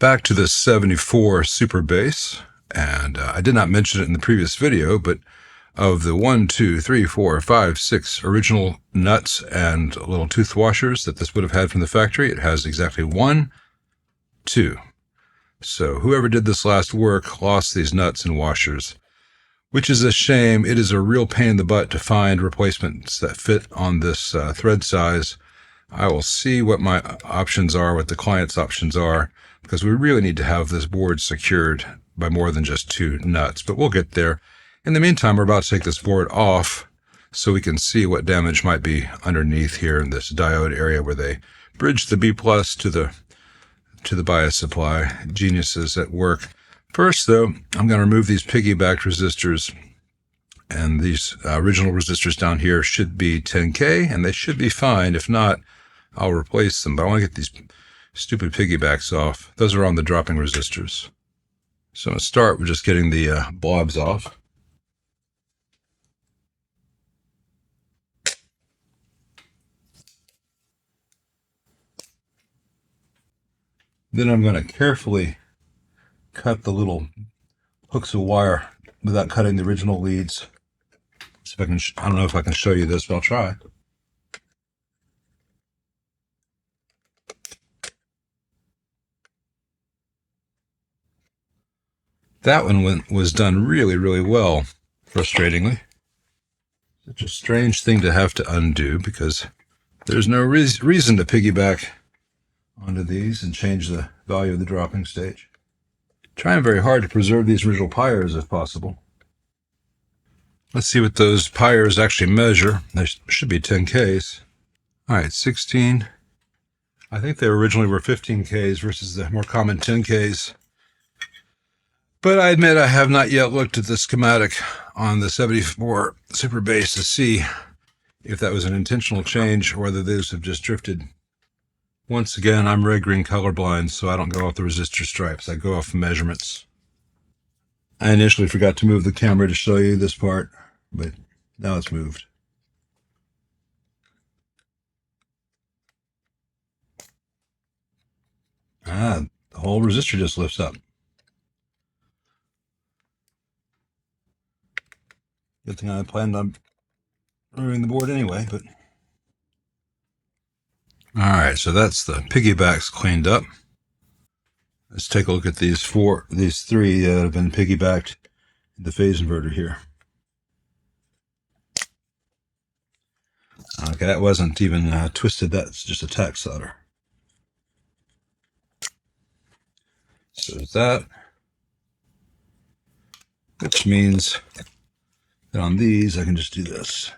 back to the 74 Superbass, and I did not mention it in the previous video, but of the 1, 2, 3, 4, 5, 6 original nuts and little tooth washers that this would have had from the factory, it has exactly 1, 2. So whoever did this last work lost these nuts and washers, which is a shame. It is a real pain in the butt to find replacements that fit on this thread size. I will see what my options are, what the client's options are, because we really need to have this board secured by more than just 2 nuts, but we'll get there. In the meantime, we're about to take this board off so we can see what damage might be underneath here in this diode area where they bridge the B+ to the bias supply. Geniuses at work. First, though, I'm going to remove these piggybacked resistors, and these original resistors down here should be 10K, and they should be fine. If not, I'll replace them, but I want to get these stupid piggybacks off. Those are on the dropping resistors. So I'm going to start with just getting the blobs off. Then I'm going to carefully cut the little hooks of wire without cutting the original leads. See if I can, I don't know if I can show you this, but I'll try. That one was done really, really well, frustratingly. Such a strange thing to have to undo because there's no reason to piggyback onto these and change the value of the dropping stage. Trying very hard to preserve these original pyres if possible. Let's see what those pyres actually measure. They should be 10Ks. All right, 16. I think they originally were 15Ks versus the more common 10Ks. But I admit I have not yet looked at the schematic on the 74 Superbass to see if that was an intentional change or whether those have just drifted. Once again, I'm red green colorblind, so I don't go off the resistor stripes. I go off measurements. I initially forgot to move the camera to show you this part, but now it's moved. The whole resistor just lifts up. Good thing I planned on removing the board anyway, but... Alright, so that's the piggybacks cleaned up. Let's take a look at these 3 that have been piggybacked in the phase inverter here. Okay, that wasn't even twisted, that's just a tack solder. So there's that. Which means that on these I can just do this.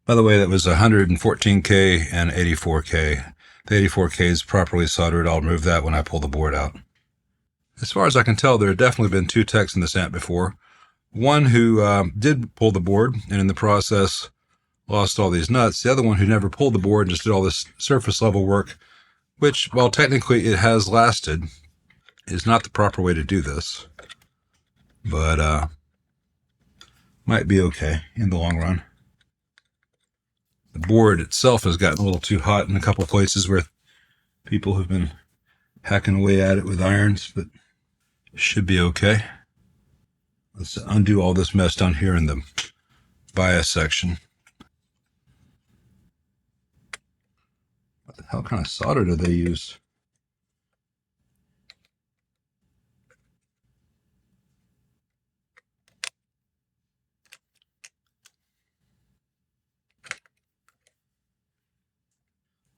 By the way, that was 114K and 84K. The 84K is properly soldered. I'll remove that when I pull the board out. As far as I can tell, there have definitely been 2 techs in this amp before. One who did pull the board and in the process lost all these nuts. The other one who never pulled the board and just did all this surface level work, which, while technically it has lasted, is not the proper way to do this. But might be okay in the long run. The board itself has gotten a little too hot in a couple of places where people have been hacking away at it with irons, but it should be okay. Let's undo all this mess down here in the bias section. What the hell kind of solder do they use?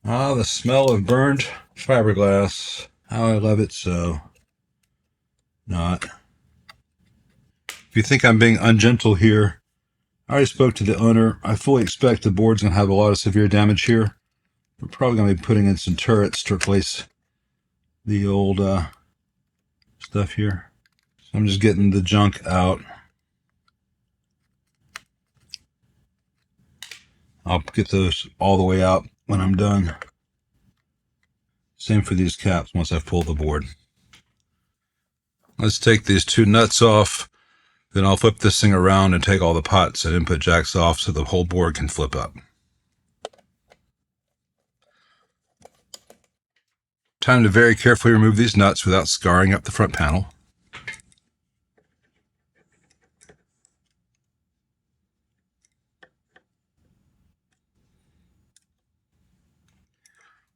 Ah, the smell of burned fiberglass. How I love it so. Not. If you think I'm being ungentle here, I already spoke to the owner. I fully expect the board's going to have a lot of severe damage here. We're probably going to be putting in some turrets to replace the old stuff here. So I'm just getting the junk out. I'll get those all the way out when I'm done. Same for these caps once I've pulled the board. Let's take these 2 nuts off. Then I'll flip this thing around and take all the pots and input jacks off so the whole board can flip up. Time to very carefully remove these nuts without scarring up the front panel.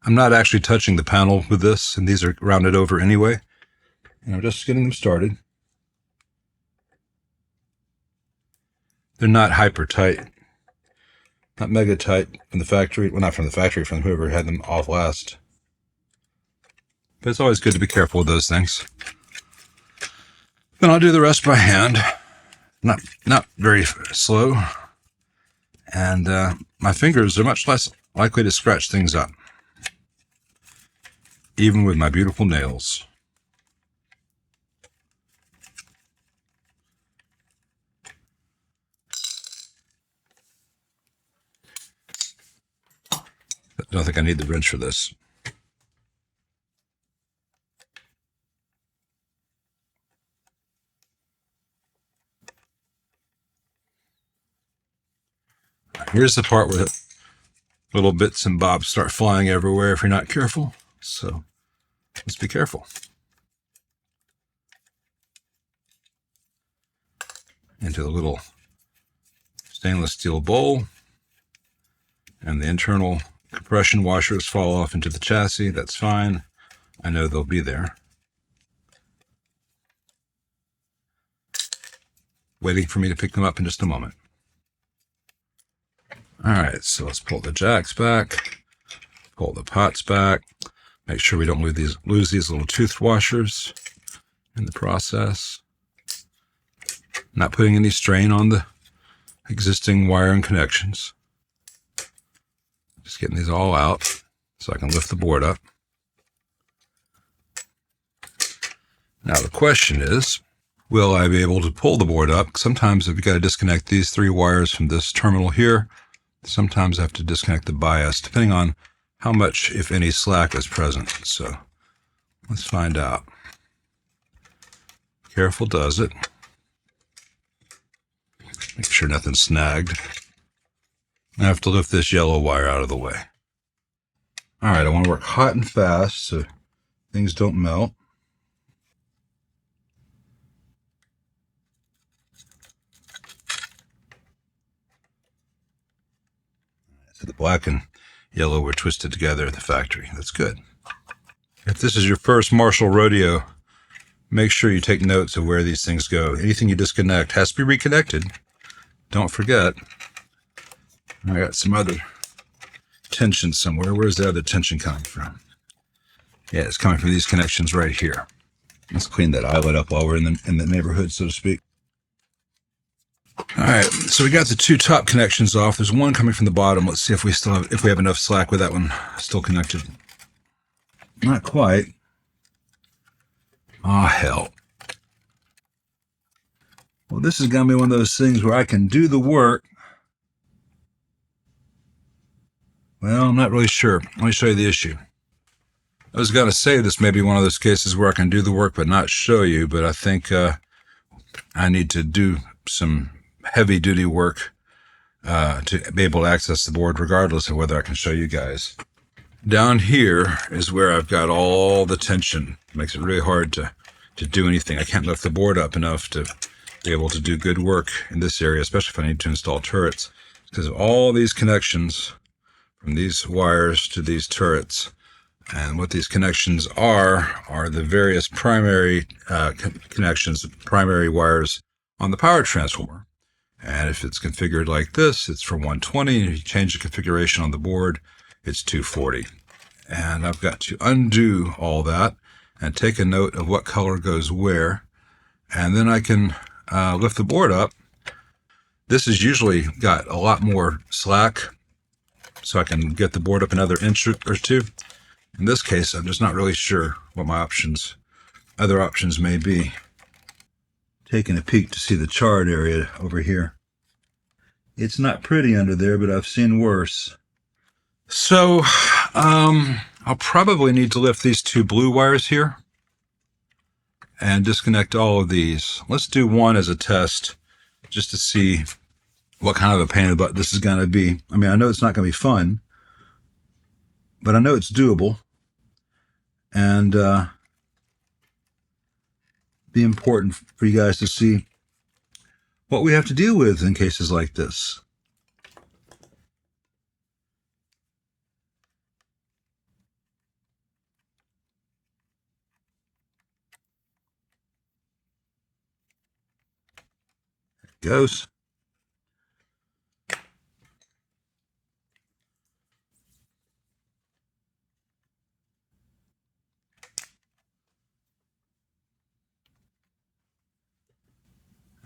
I'm not actually touching the panel with this, and these are rounded over anyway. And I'm just getting them started. They're not hyper tight, not mega tight from the factory. Well, not from the factory, from whoever had them off last. But it's always good to be careful with those things. Then I'll do the rest by hand. Not very slow. And my fingers are much less likely to scratch things up, even with my beautiful nails. I don't think I need the wrench for this. Here's the part where little bits and bobs start flying everywhere if you're not careful. So let's be careful. Into the little stainless steel bowl. And the internal compression washers fall off into the chassis. That's fine. I know they'll be there, waiting for me to pick them up in just a moment. All right, so let's pull the jacks back, pull the pots back, make sure we don't lose these little tooth washers in the process. Not putting any strain on the existing wire and connections. Just getting these all out so I can lift the board up. Now the question is, will I be able to pull the board up? Sometimes I've got to disconnect these 3 wires from this terminal here. Sometimes I have to disconnect the bias, depending on how much, if any, slack is present. So let's find out. Careful does it. Make sure nothing's snagged. I have to lift this yellow wire out of the way. All right, I want to work hot and fast so things don't melt. So the black and yellow were twisted together at the factory. That's good. If this is your first Marshall rodeo, make sure you take notes of where these things go. Anything you disconnect has to be reconnected. Don't forget. I got some other tension somewhere. Where's the other tension coming from? Yeah, it's coming from these connections right here. Let's clean that eyelet up while we're in the neighborhood, so to speak. All right, so we got the 2 top connections off. There's one coming from the bottom. Let's see if we have enough slack with that one still connected. Not quite. Oh, hell. Well, this is going to be one of those things where I can do the work. Well, I'm not really sure. Let me show you the issue. I was going to say this may be one of those cases where I can do the work but not show you, but I think I need to do some heavy-duty work to be able to access the board regardless of whether I can show you guys. Down here is where I've got all the tension. It makes it really hard to do anything. I can't lift the board up enough to be able to do good work in this area, especially if I need to install turrets, because of all these connections from these wires to these turrets. And what these connections are the various primary connections, primary wires on the power transformer. And if it's configured like this, it's for 120. And if you change the configuration on the board, it's 240. And I've got to undo all that and take a note of what color goes where. And then I can lift the board up. This has usually got a lot more slack, so I can get the board up another inch or 2. In this case, I'm just not really sure what my other options may be. Taking a peek to see the charred area over here. It's not pretty under there, but I've seen worse. So, I'll probably need to lift these 2 blue wires here and disconnect all of these. Let's do one as a test, just to see what kind of a pain in the butt this is going to be. I mean, I know it's not going to be fun, but I know it's doable. and be important for you guys to see what we have to deal with in cases like this. There it goes.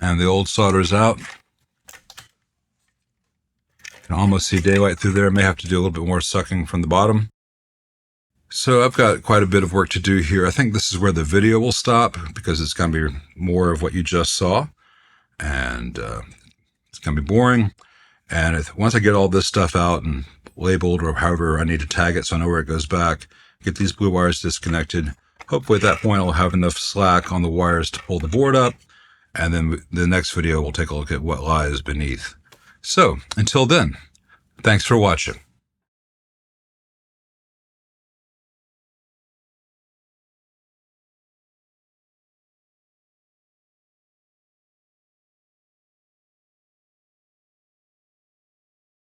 And the old solder's out. You can almost see daylight through there. May have to do a little bit more sucking from the bottom. So I've got quite a bit of work to do here. I think this is where the video will stop because it's going to be more of what you just saw. And it's going to be boring. And once I get all this stuff out and labeled, or however I need to tag it so I know where it goes back, get these blue wires disconnected. Hopefully at that point I'll have enough slack on the wires to pull the board up. And then the next video we'll take a look at what lies beneath. So until then, thanks for watching.